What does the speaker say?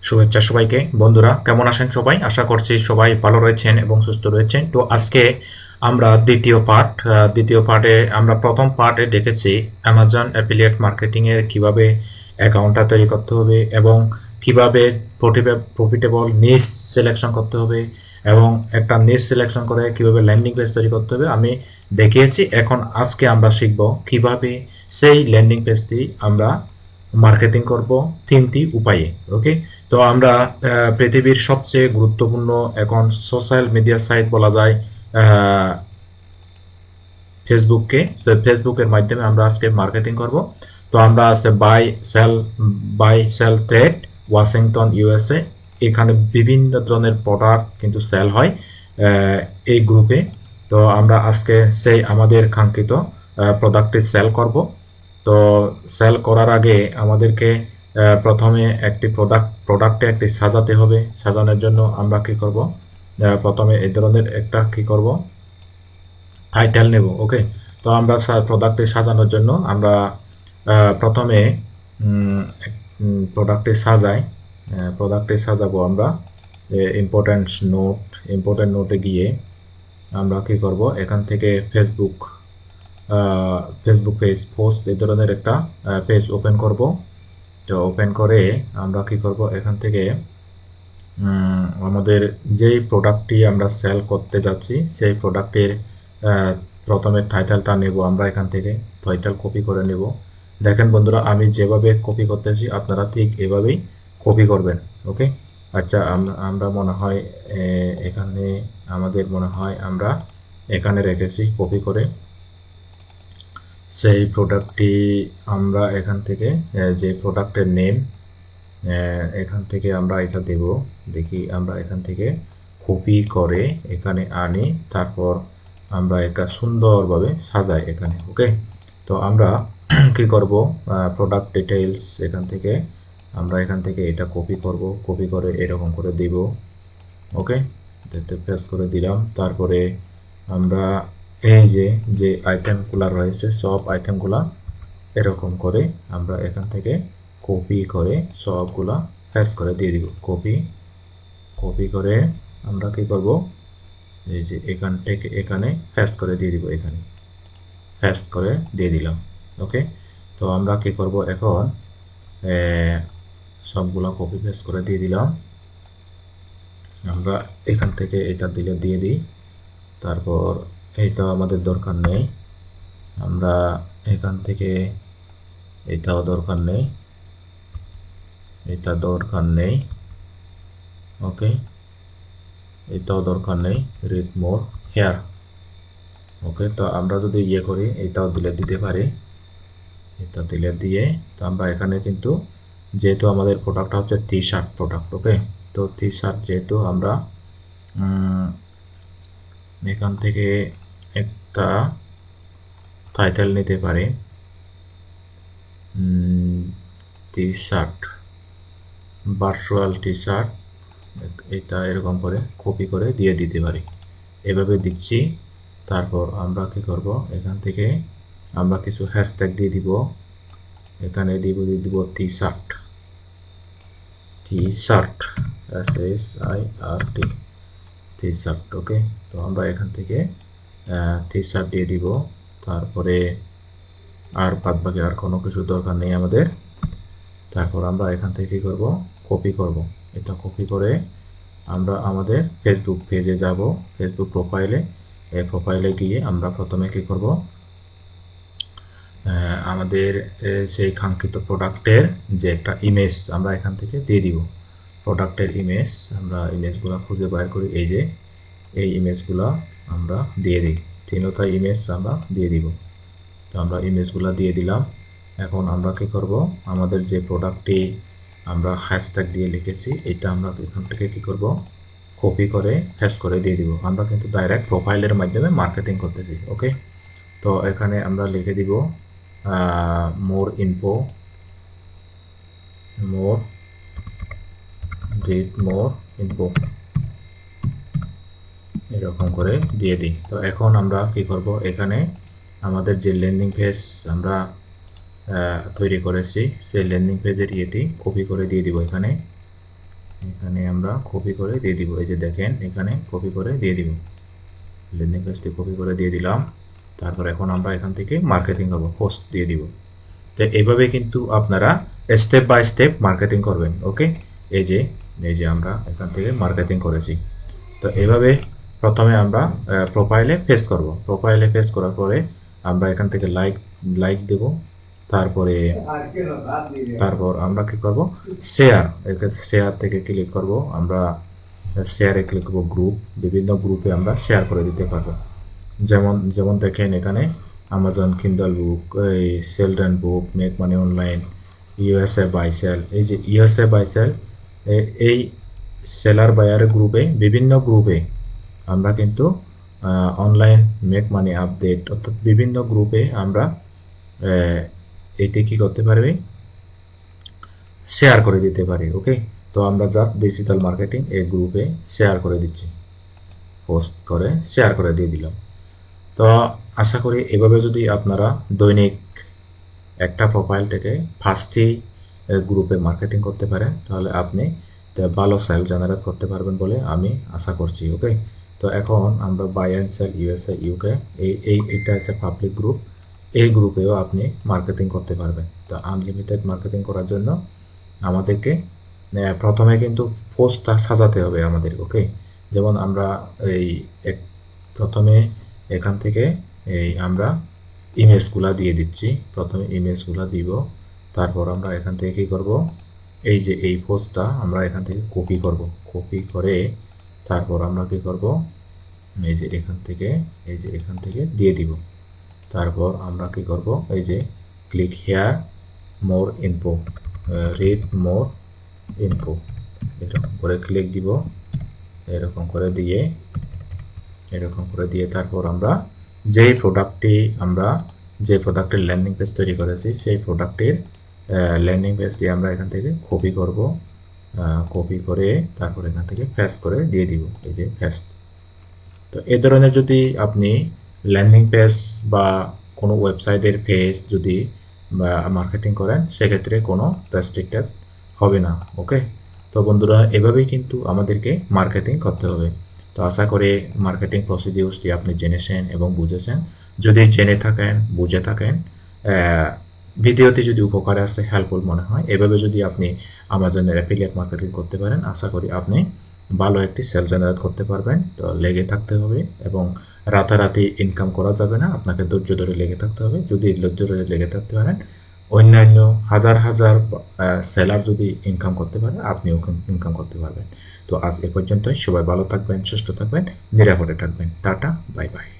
শুভেচ্ছা সবাইকে। বন্ধুরা কেমন আছেন সবাই? আশা করছি সবাই ভালো রয়েছেন এবং সুস্থ রয়েছেন। তো আজকে আমরা দ্বিতীয় পার্টে আমরা প্রথম পার্টে দেখেছি অ্যামাজন অ্যাফিলিয়েট মার্কেটিং এর কিভাবে অ্যাকাউন্টটা তৈরি করতে হবে এবং কিভাবে প্রফিটেবল নিশ সিলেকশন করতে হবে এবং একটা নিশ সিলেকশন করে কিভাবে ল্যান্ডিং পেজ তৈরি করতে হবে আমি দেখিয়েছি। এখন আজকে আমরা শিখব কিভাবে সেই ল্যান্ডিং পেজটি আমরা মার্কেটিং করব তিনটি উপায়ে। ওকে, তো আমরা পৃথিবীর সবচেয়ে গুরুত্বপূর্ণ এখন সোশ্যাল মিডিয়া সাইট বলা যায় ফেসবুককে। তো ফেসবুকের মাধ্যমে আমরা আজকে মার্কেটিং করব। তো আমরা আছে buy sell trade Washington USA, এখানে বিভিন্ন ধরনের প্রোডাক্ট কিন্তু সেল হয় এই গ্রুপে। তো আমরা আজকে সেই আমাদের কাঙ্ক্ষিত প্রোডাক্টটি সেল করব। তো সেল করার আগে আমাদেরকে প্রথমে একটি প্রোডাক্টে একটি সাজাতে হবে। সাজানোর জন্য আমরা কি করব, প্রথমে এই ধরনের একটা কি করব, টাইটেল নেব। ওকে, তো আমরা প্রোডাক্টটি সাজানোর জন্য আমরা প্রথমে প্রোডাক্টটি সাজাবো আমরা ইম্পর্টেন্ট নোটে গিয়ে আমরা কি করব, এখান থেকে ফেসবুক পেজ পোস্ট এই ধরনের একটা পেজ ওপেন করব। তো ওপেন করে আমরা কি করব, এখান থেকে আমাদের যেই প্রোডাক্টটি আমরা সেল করতে যাচ্ছি সেই প্রোডাক্টের প্রথমে টাইটেলটা নেব। আমরা এখান থেকে টাইটেল কপি করে নেব। দেখেন বন্ধুরা, আমি যেভাবে কপি করতেছি আপনারা ঠিক এভাবেই কপি করবেন। ওকে, আচ্ছা, আমরা মনে হয় এখানে আমরা এখানে রেখেছি কপি করে সেই প্রোডাক্টটি। আমরা এখান থেকে যে প্রোডাক্টের নেম এখান থেকে আমরা এটা দেব। দেখি আমরা এখান থেকে কপি করে এখানে আনি, তারপর আমরা এটা সুন্দরভাবে সাজাই এখানে। ওকে, তো আমরা কি করব, প্রোডাক্ট ডিটেইলস এখান থেকে এটা কপি করব। কপি করে এরকম করে দিব। ওকে, পেস্ট করে দিলাম। তারপরে আমরা এই যে আইটেমগুলো রয়েছে সব আইটেমগুলা এরকম করে আমরা এখান থেকে কপি করে সবগুলা পেস্ট করে দিয়ে দিব। কপি করে আমরা কি করব, এই যে এখান থেকে এখানে পেস্ট করে দিয়ে দিব। এখানে পেস্ট করে দিয়ে দিলাম। ওকে, তো আমরা কি করব, এখন সবগুলা কপি পেস্ট করে দিয়ে দিলাম। আমরা এখান থেকে এটা দিয়ে দিই। তারপর এটা আমাদের দরকার নেই, আমরা এখান থেকে এটাও দরকার নেই, এটা দরকার নেই। ওকে, এটাও দরকার নেই। Read more hair. ওকে, তো আমরা যদি করি এটাও দিতে পারি। এটা দিয়ে তো আমরা এখানে কিন্তু যেহেতু আমাদের প্রোডাক্টটা হচ্ছে টি শার্ট প্রোডাক্ট। ওকে, তো টি শার্ট যেহেতু আমরা এখান থেকে একটা টাইটেল নিতে পারি, T shirt, virtual T shirt. এটা এরকম করে কপি করে দিয়ে দিতে পারি। এভাবে দিচ্ছি। তারপর আমরা কি করব, এখান থেকে আমরা কিছু হ্যাশট্যাগ দিয়ে দিব। এখানে দিব T shirt, SSIRT, T shirt. Okay, তো আমরা এখান থেকে টি শার্ট দিয়ে দিব। তারপরে আর বাদ বাকি আর কোনো কিছু দরকার নেই আমাদের। তারপর আমরা এখান থেকে কি করব, কপি করব। এটা কপি করে আমরা আমাদের ফেসবুক পেজে যাব। ফেসবুক প্রোফাইলে, এই প্রোফাইলে গিয়ে আমরা প্রথমে কি করব, আমাদের সেই কাঙ্ক্ষিত প্রোডাক্টের যে একটা ইমেজ আমরা এখান থেকে দিয়ে দিব। প্রোডাক্টের ইমেজ, আমরা ইমেজগুলো খুঁজে বাইর করি। এই ইমেজগুলো আমরা দিয়ে দিই। তিনটা ইমেজ আমরা দিয়ে দিব। তো আমরা ইমেজগুলো দিয়ে দিলাম। এখন আমরা কি করব, আমাদের যে প্রোডাক্টটি আমরা হ্যাশট্যাগ দিয়ে লিখেছি এটা আমরা এখান থেকে কি করব, কপি করে পেস্ট করে দিয়ে দিব। আমরা কিন্তু ডাইরেক্ট প্রোফাইলের মাধ্যমে মার্কেটিং করতেছি। ওকে, তো এখানে আমরা লিখে দিব মোর ইনফো, এরকম করে দিয়ে দিই। তো এখন আমরা কি করব, এখানে আমাদের যে ল্যান্ডিং পেজ আমরা তৈরি করেছি সেই ল্যান্ডিং পেজের কপি করে দিয়ে দিব এখানে। এখানে আমরা কপি করে দিয়ে দিব। এই যে দেখেন এখানে কপি করে দিয়ে দিব, ল্যান্ডিং পেজটি কপি করে দিয়ে দিলাম। তারপর এখন আমরা এখান থেকে মার্কেটিং করব, পোস্ট দিয়ে দিব। তো এইভাবে কিন্তু আপনারা স্টেপ বাই স্টেপ মার্কেটিং করবেন। ওকে, এই যে আমরা এখান থেকে মার্কেটিং করেছি। তো এইভাবে প্রথমে আমরা প্রোফাইলে পেস্ট করব। প্রোফাইলে পেস্ট করার পরে আমরা এখান থেকে লাইক দেব। তারপর আমরা কি করব, শেয়ার, শেয়ার থেকে ক্লিক করব। আমরা শেয়ারে ক্লিক করব, গ্রুপ, বিভিন্ন গ্রুপে আমরা শেয়ার করে দিতে পারবো। যেমন যেমন দেখেন এখানে আমাজন কিন্ডল বুক, এই সেলড্রেন book, make money online, USA buy sell. এই যে ইউএসএ বাই সেল, এই সেলার বায়ারের গ্রুপে, বিভিন্ন গ্রুপে আমরা কিন্তু অনলাইন মেক মানি আপডেট, অর্থাৎ বিভিন্ন গ্রুপে আমরা এটি কি করতে পারবে, শেয়ার করে দিতে পারি। ওকে, তো আমরা জাস্ট ডিজিটাল মার্কেটিং এই গ্রুপে শেয়ার করে দিচ্ছি, পোস্ট করে শেয়ার করে দিয়ে দিলাম। তো আশা করি এভাবে যদি আপনারা দৈনিক একটা প্রোফাইল থেকে 5টি গ্রুপে মার্কেটিং করতে পারেন, তাহলে আপনি ভালো সেল জেনারেট করতে পারবেন বলে আমি আশা করছি। ওকে, তো এখন আমরা buy and sell USA UK, এইটা একটা পাবলিক গ্রুপ, এই গ্রুপেও আপনি মার্কেটিং করতে পারবেন। তো আনলিমিটেড মার্কেটিং করার জন্য আমাদেরকে প্রথমে কিন্তু পোস্টটা সাজাতে হবে আমাদের। ওকে, যেমন আমরা প্রথমে এখান থেকে আমরা ইমেজগুলা দিয়ে দিচ্ছি। প্রথমে ইমেজগুলা দিব, তারপর আমরা এখান থেকে কি করব, এই যে এই পোস্টটা আমরা এখান থেকে কপি করব। কপি করে তারপর আমরা কি করব, এই যে এখান থেকে দিয়ে দিব। তারপর আমরা কি করব, এই যে click here more info, read more info, এরকম করে ক্লিক দিব। এরকম করে দিয়ে তারপর আমরা যে প্রোডাক্টের ল্যান্ডিং পেজ তৈরি করেছি, সেই প্রোডাক্টের ল্যান্ডিং পেজটি আমরা এখান থেকে কপি করব। কপি করে তারপর এখান থেকে পেস্ট করে দিয়ে দিব, এই যে পেস্ট। তো এই ধরনের যদি আপনি ল্যান্ডিং পেজ বা কোনো ওয়েবসাইটের পেজ যদি মার্কেটিং করেন, সেক্ষেত্রে কোনো রেস্ট্রিক্টেড হবে না। ওকে, তো বন্ধুরা এভাবেই কিন্তু আমাদেরকে মার্কেটিং করতে হবে। তো আশা করি মার্কেটিং প্রসিডিউরসটি আপনি জেনেছেন এবং বুঝেছেন। যদি জেনে থাকেন, বুঝে থাকেন, ভিডিওটি যদি উপকারে আসে, হেল্পফুল মনে হয়, এভাবে যদি আপনি আমাজনের অ্যাফিলিয়েট মার্কেটিং করতে পারেন, আশা করি আপনি ভালো একটি সেল জেনারেট করতে পারবেন। তো লেগে থাকতে হবে এবং রাতারাতি ইনকাম করা যাবে না, আপনাকে ধৈর্য ধরে লেগে থাকতে হবে। যদি ধৈর্য ধরে লেগে থাকতে পারেন, অন্যান্য হাজার হাজার সেলার যদি ইনকাম করতে পারে, আপনিও ইনকাম করতে পারবেন। তো আজ এ পর্যন্তই। সবাই ভালো থাকবেন, সুস্থ থাকবেন, নিরাপদে থাকবেন। Tata, bye bye.